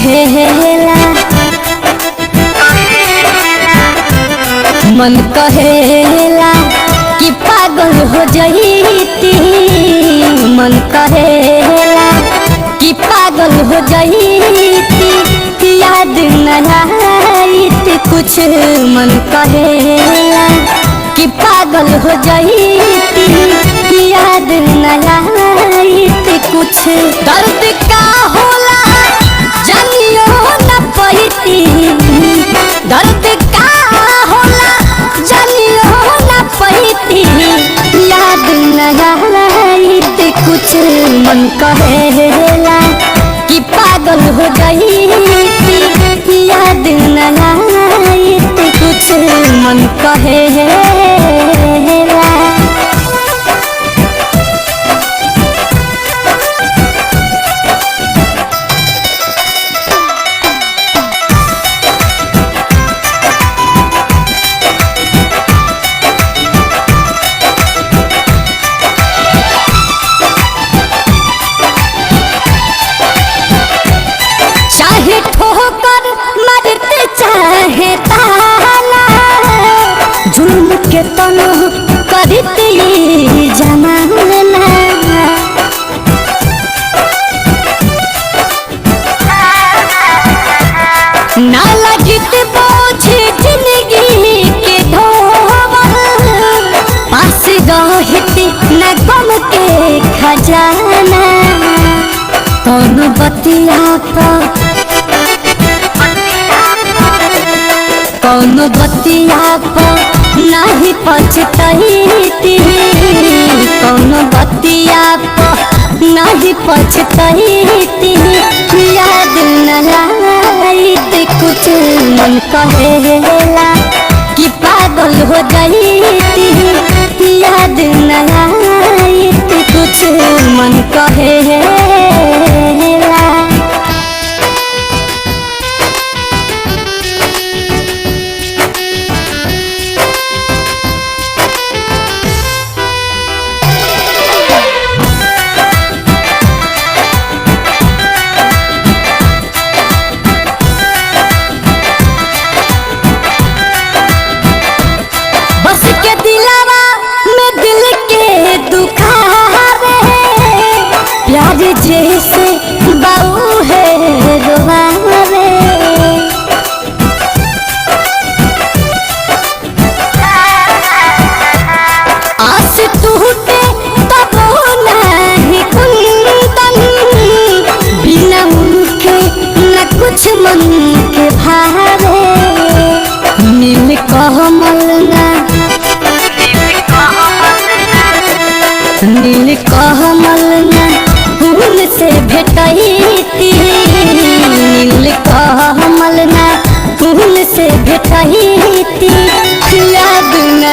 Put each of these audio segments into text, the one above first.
कहेला मन कहेला कि पागल हो जाईती, मन कहेला कि पागल हो जाईती, याद न आईत कुछ। मन कहेला कि पागल हो जाईती, याद न आईत कुछ। दर्द का होला जानियो न पाईती, दर्द का होला जानियो न पाईती, याद न आईत कुछ। मन कहेला कि पागल हो जाईती, याद न आईत कुछ। मन कहेला ठोकर मरते चाहे ताला, जुल्म के तनो करते जमाना। ना लगित बोझ जिंदगी के ढोवर, पास रहती न गम के खजाना। कौन बतिया पर कौन बतिया पर नहीं पछतैती, कौन बतिया पर नहीं पछतैती, याद न आईत कुछ। मन कहेला कि पागल हो जाईती, याद न आईत कुछ। मन कहेला जैसे बाऊ है रोवावे, आस टूटे तब नहीं कुंदन, बिना उनके न कुछ मन के भावे। नील कमल ना नील कमल ना फूल से भेटैती, नील कमल ना फूल से भेटैती, याद न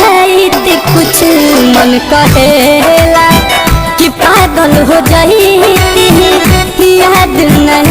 आईत कुछ। मन कहेला कि पागल हो जाईती, याद न